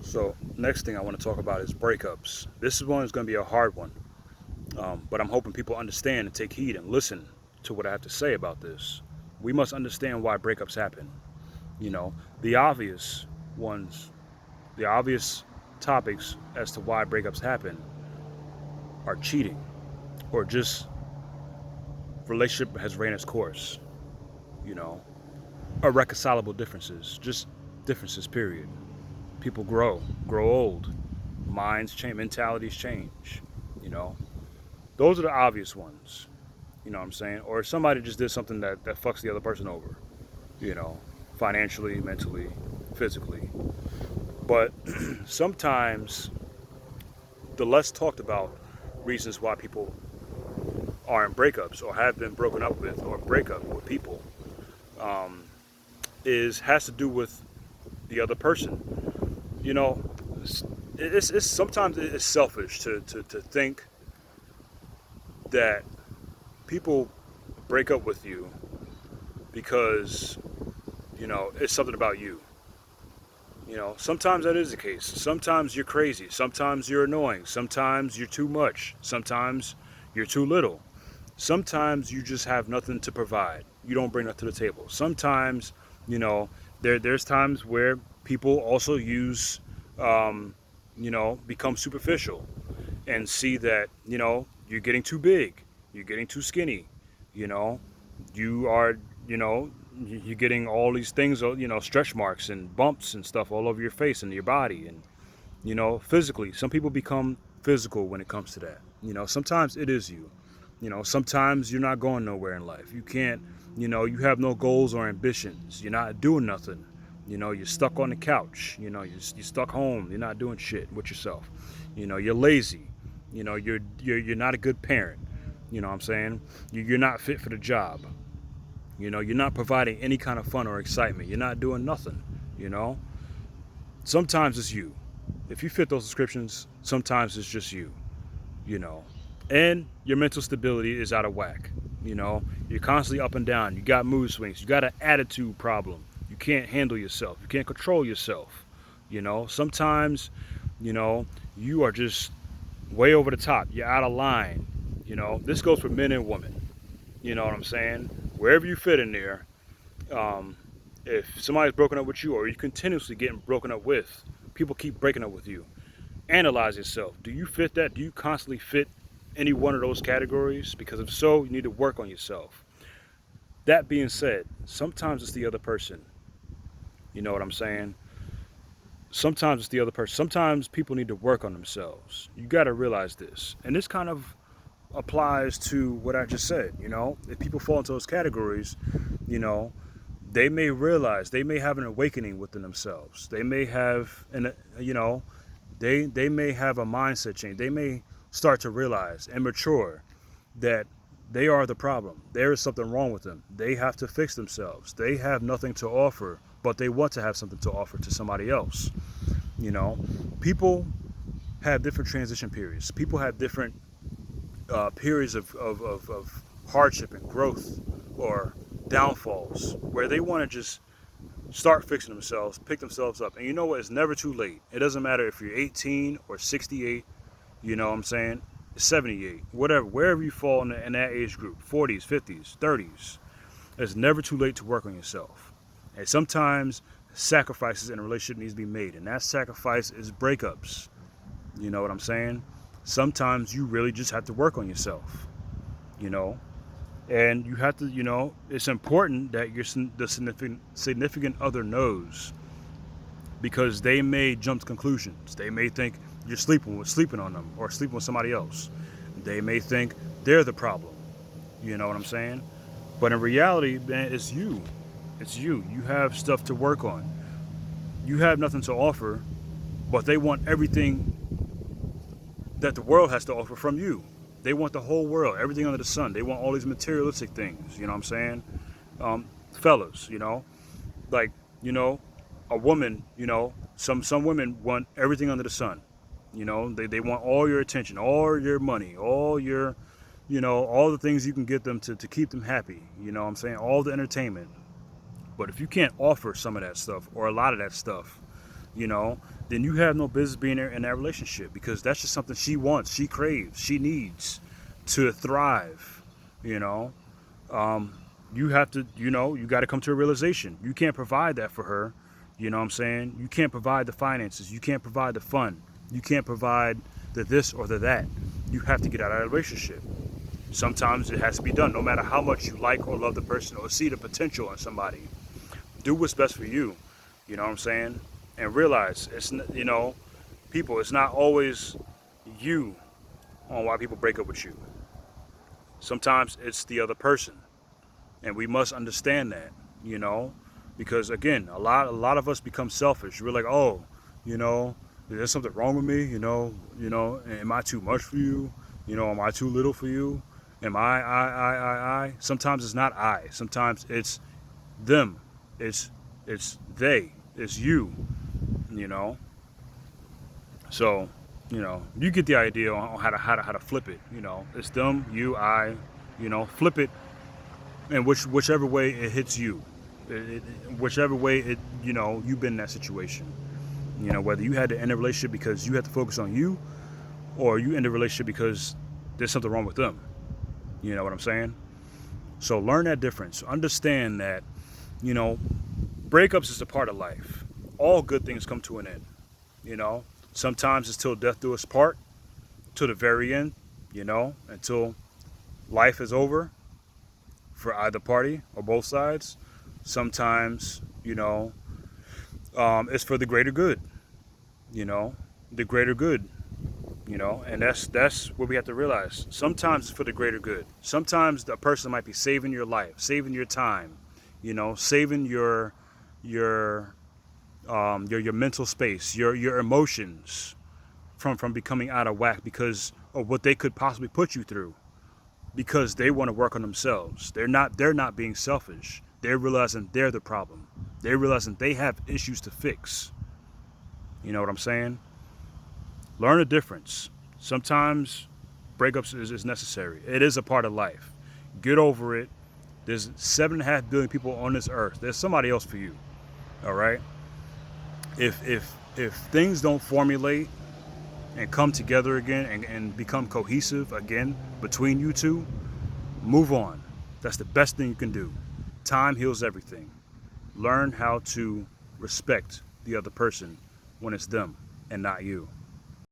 So next thing I want to talk about is breakups. This is one that's going to be a hard one, but I'm hoping people understand and take heed and listen to what I have to say about this. We must understand why breakups happen. You know, the obvious ones, the obvious topics as to why breakups happen are cheating or just relationship has ran its course. You know, irreconcilable differences, just differences. Period. People grow old, minds change, mentalities change. You know, those are the obvious ones. You know what I'm saying? Or somebody just did something that fucks the other person over, you know, financially, mentally, physically. But sometimes the less talked about reasons why people are in breakups or have been broken up with or break up with people um, is has to do with the other person. You know, it's sometimes it's selfish to think that people break up with you because it's something about you. Sometimes that is the case. Sometimes you're crazy. Sometimes you're annoying. Sometimes you're too much. Sometimes you're too little. Sometimes you just have nothing to provide. You don't bring that to the table. Sometimes, you know, there's times where people also use, become superficial and see that, you're getting too big. You're getting too skinny. You know, you are, you're getting all these things, stretch marks and bumps and stuff all over your face and your body. And, physically, some people become physical when it comes to that. Sometimes it is you. Sometimes you're not going nowhere in life. You can't, you have no goals or ambitions. You're not doing nothing. You're stuck on the couch. You're stuck home. You're not doing shit with yourself. You're lazy. You're not a good parent. You know what I'm saying? You're not fit for the job. You're not providing any kind of fun or excitement. You're not doing nothing. You know, sometimes it's you. If you fit those descriptions, sometimes it's just you. You know, and your mental stability is out of whack. You're constantly up and down. You got mood swings. You got an attitude problem. You can't handle yourself. You can't control yourself. Sometimes, you know, you are just way over the top. You're out of line. This goes for men and women. You know what I'm saying? Wherever you fit in there, um, if somebody's broken up with you or you're continuously getting broken up with, people keep breaking up with you. Analyze yourself. Do you fit that? Do you constantly fit any one of those categories? Because if so, you need to work on yourself. That being said, sometimes it's the other person. You know what I'm saying? Sometimes it's the other person. Sometimes people need to work on themselves. You got to realize this. And this kind of applies to what I just said. If people fall into those categories, you know, they may realize, they may have an awakening within themselves. They may have they may have a mindset change. They may start to realize and mature that they are the problem. There is something wrong with them. They have to fix themselves. They have nothing to offer, but they want to have something to offer to somebody else. You know, people have different transition periods. People have different periods of hardship and growth or downfalls where they want to just start fixing themselves, pick themselves up. And you know what? It's never too late. It doesn't matter if you're 18 or 68, you know what I'm saying? 78, whatever, wherever you fall in that age group, 40s, 50s, 30s. It's never too late to work on yourself. And sometimes sacrifices in a relationship needs to be made. And that sacrifice is breakups. You know what I'm saying? Sometimes you really just have to work on yourself, you know? And you have to, it's important that the significant other knows, because they may jump to conclusions. They may think you're sleeping on them or sleeping with somebody else. They may think they're the problem. You know what I'm saying? But in reality, man, it's you. It's you. You have stuff to work on. You have nothing to offer, but they want everything that the world has to offer from you. They want the whole world, everything under the sun. They want all these materialistic things. You know what I'm saying? Fellas, like, a woman, some women want everything under the sun. They want all your attention, all your money, all your, all the things you can get them to keep them happy. You know what I'm saying? All the entertainment. But if you can't offer some of that stuff or a lot of that stuff, you know, then you have no business being in that relationship, because that's just something she wants, she craves, she needs to thrive. You know, you have to, you got to come to a realization. You can't provide that for her. You know what I'm saying? You can't provide the finances. You can't provide the fun. You can't provide the this or the that. You have to get out of that relationship. Sometimes it has to be done, no matter how much you like or love the person or see the potential in somebody. Do what's best for you. You know what I'm saying? And realize people, it's not always you on why people break up with you. Sometimes it's the other person, and we must understand that. You know, because again, a lot of us become selfish. We're like, oh, you know, is there something wrong with me? Am I too much for you? Am I too little for you? Am I? Sometimes it's not I. Sometimes it's them. It's they. It's you. You know. So, you get the idea on how to flip it. It's them, you, I. Flip it, and whichever way it hits you, whichever way you've been in that situation. Whether you had to end a relationship because you had to focus on you, or you end a relationship because there's something wrong with them. You know what I'm saying? So learn that difference. Understand that, you know, breakups is a part of life. All good things come to an end. Sometimes it's till death do us part, to the very end, until life is over for either party or both sides. Sometimes, it's for the greater good, the greater good, and that's what we have to realize. Sometimes it's for the greater good. Sometimes the person might be saving your life, saving your time, saving your mental space, your emotions from becoming out of whack because of what they could possibly put you through, because they want to work on themselves. They're not being selfish. They're realizing they're the problem. They're realizing they have issues to fix. You know what I'm saying? Learn a difference. Sometimes breakups is necessary. It is a part of life. Get over it. There's 7.5 billion people on this earth. There's somebody else for you. All right? If things don't formulate and come together again and become cohesive again between you two, move on. That's the best thing you can do. Time heals everything. Learn how to respect the other person when it's them and not you.